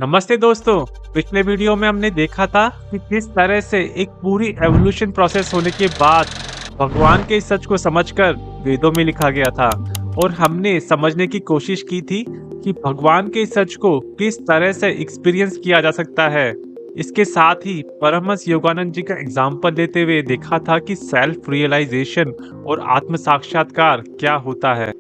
नमस्ते दोस्तों। पिछले वीडियो में हमने देखा था कि किस तरह से एक पूरी एवोल्यूशन प्रोसेस होने के बाद भगवान के इस सच को समझकर वेदों में लिखा गया था और हमने समझने की कोशिश की थी कि भगवान के इस सच को किस तरह से एक्सपीरियंस किया जा सकता है। इसके साथ ही परमहंस योगानंद जी का एग्जाम्पल देते हुए देखा था कि सेल्फ रियलाइजेशन और आत्म साक्षात्कार क्या होता है।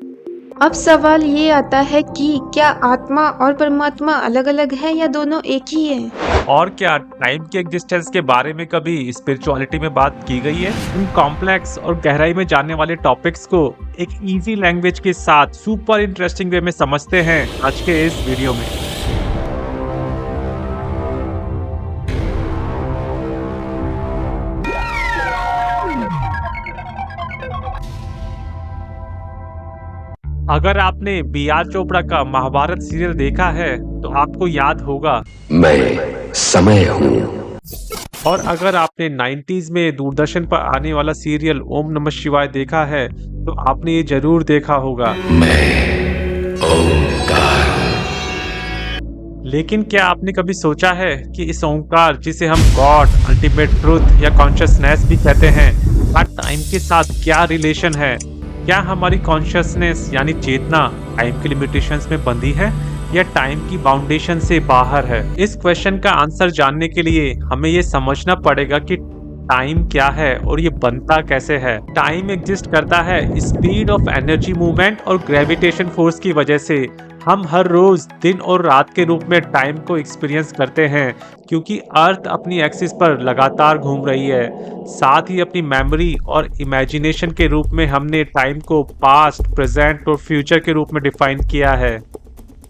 अब सवाल ये आता है कि क्या आत्मा और परमात्मा अलग-अलग है या दोनों एक ही है? और क्या टाइम के एग्जिस्टेंस के बारे में कभी स्पिरिचुअलिटी में बात की गई है? इन कॉम्प्लेक्स और गहराई में जानने वाले टॉपिक्स को एक इजी लैंग्वेज के साथ सुपर इंटरेस्टिंग वे में समझते हैं आज के इस वीडियो में। अगर आपने बी आर चोपड़ा का महाभारत सीरियल देखा है तो आपको याद होगा मैं समय हूँ। और अगर आपने 90s में दूरदर्शन पर आने वाला सीरियल ओम नमः शिवाय देखा है तो आपने ये जरूर देखा होगा। लेकिन क्या आपने कभी सोचा है कि इस ओंकार जिसे हम गॉड, अल्टीमेट ट्रूथ या कॉन्शियसनेस भी कहते हैं, का टाइम के साथ क्या रिलेशन है? क्या हमारी कॉन्शियसनेस यानी चेतना टाइम के लिमिटेशंस में बंधी है या टाइम की बाउंडेशन से बाहर है? इस क्वेश्चन का आंसर जानने के लिए हमें ये समझना पड़ेगा कि टाइम क्या है और ये बनता कैसे है। टाइम एग्जिस्ट करता है स्पीड ऑफ एनर्जी मूवमेंट और ग्रेविटेशन फोर्स की वजह से। हम हर रोज दिन और रात के रूप में टाइम को एक्सपीरियंस करते हैं क्योंकि अर्थ अपनी एक्सिस पर लगातार घूम रही है। साथ ही अपनी मेमोरी और इमेजिनेशन के रूप में हमने टाइम को पास्ट, प्रेजेंट और फ्यूचर के रूप में डिफाइन किया है।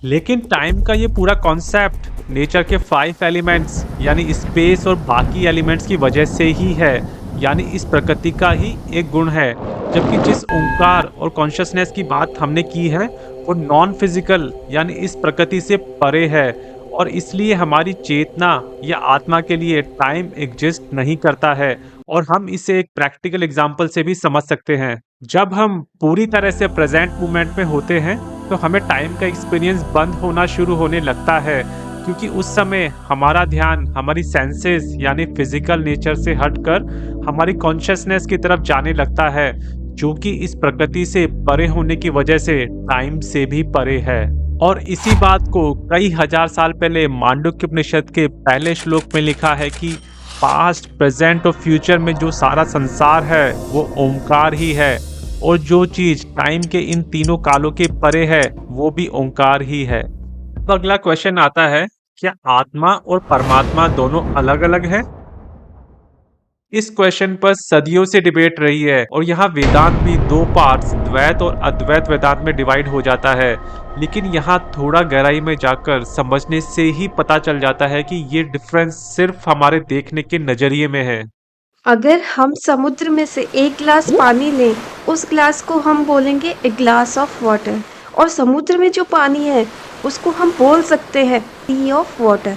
लेकिन टाइम का ये पूरा कॉन्सेप्ट नेचर के 5 एलिमेंट्स यानी स्पेस और बाकी एलिमेंट्स की वजह से ही है, यानी इस प्रकृति का ही एक गुण है। जबकि जिस ओंकार और कॉन्शियसनेस की बात हमने की है वो नॉन फिजिकल यानी इस प्रकृति से परे है और इसलिए हमारी चेतना या आत्मा के लिए टाइम एग्जिस्ट नहीं करता है। और हम इसे एक प्रैक्टिकल एग्जांपल से भी समझ सकते हैं। जब हम पूरी तरह से प्रेजेंट मोमेंट में होते हैं तो हमें टाइम का एक्सपीरियंस बंद होना शुरू होने लगता है क्योंकि उस समय हमारा ध्यान हमारी सेंसेस यानी फिजिकल नेचर से हटकर हमारी कॉन्शियसनेस की तरफ जाने लगता है, जो कि इस प्रकृति से परे होने की वजह से टाइम से भी परे है। और इसी बात को कई हजार साल पहले मांडुक्य उपनिषद के पहले श्लोक में लिखा है कि पास्ट, प्रेजेंट और फ्यूचर में जो सारा संसार है वो ओंकार ही है और जो चीज टाइम के इन तीनों कालों के परे है वो भी ओंकार ही है। तो अगला क्वेश्चन आता है, क्या आत्मा और परमात्मा दोनों अलग अलग है? इस क्वेश्चन पर सदियों से डिबेट रही है और यहाँ वेदांत भी 2 पार्ट्स द्वैत और अद्वैत वेदांत में डिवाइड हो जाता है। लेकिन यहाँ थोड़ा गहराई में जाकर समझने से ही पता चल जाता है कि ये डिफरेंस सिर्फ हमारे देखने के नजरिए में है। अगर हम समुद्र में से एक ग्लास पानी लें, उस ग्लास को हम बोलेंगे ए ग्लास ऑफ वाटर, और समुद्र में जो पानी है उसको हम बोल सकते हैं टी ऑफ वाटर।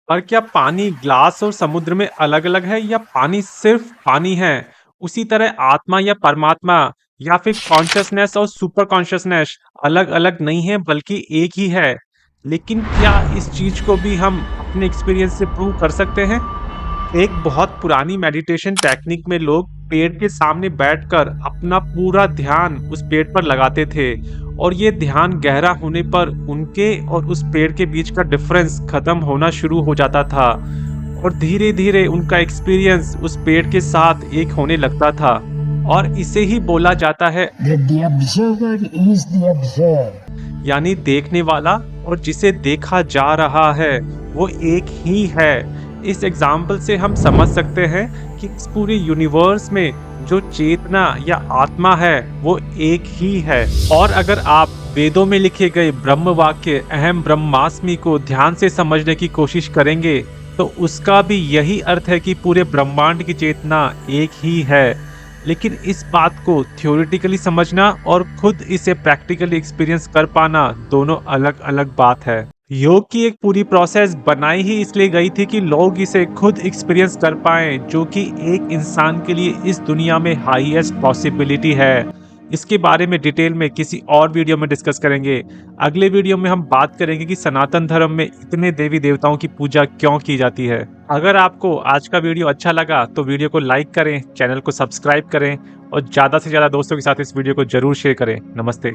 और क्या पानी ग्लास और समुद्र में अलग अलग है या पानी सिर्फ पानी है? उसी तरह आत्मा या परमात्मा या फिर कॉन्शियसनेस और सुपर कॉन्शियसनेस अलग अलग नहीं है बल्कि एक ही है। लेकिन क्या इस चीज को भी हम अपने एक्सपीरियंस से प्रूव कर सकते हैं? एक बहुत पुरानी मेडिटेशन टेक्निक में लोग पेड़ के सामने बैठकर अपना पूरा ध्यान उस पेड़ पर लगाते थे और ये ध्यान गहरा होने पर उनके और उस पेड़ के बीच का डिफरेंस खत्म होना शुरू हो जाता था और धीरे धीरे उनका एक्सपीरियंस उस पेड़ के साथ एक होने लगता था। और इसे ही बोला जाता है that the observer is the observed. यानी देखने वाला और जिसे देखा जा रहा है वो एक ही है। इस एग्जाम्पल से हम समझ सकते हैं कि इस पूरे यूनिवर्स में जो चेतना या आत्मा है वो एक ही है। और अगर आप वेदों में लिखे गए ब्रह्म वाक्य अहम ब्रह्मास्मि को ध्यान से समझने की कोशिश करेंगे तो उसका भी यही अर्थ है कि पूरे ब्रह्मांड की चेतना एक ही है। लेकिन इस बात को थ्योरेटिकली समझना और खुद इसे प्रैक्टिकली एक्सपीरियंस कर पाना दोनों अलग अलग बात है। योग की एक पूरी प्रोसेस बनाई ही इसलिए गई थी कि लोग इसे खुद एक्सपीरियंस कर पाएं, जो कि एक इंसान के लिए इस दुनिया में हाईएस्ट पॉसिबिलिटी है। इसके बारे में डिटेल में किसी और वीडियो में डिस्कस करेंगे। अगले वीडियो में हम बात करेंगे कि सनातन धर्म में इतने देवी देवताओं की पूजा क्यों की जाती है। अगर आपको आज का वीडियो अच्छा लगा तो वीडियो को लाइक करें, चैनल को सब्सक्राइब करें और ज़्यादा से ज़्यादा दोस्तों के साथ इस वीडियो को जरूर शेयर करें। नमस्ते।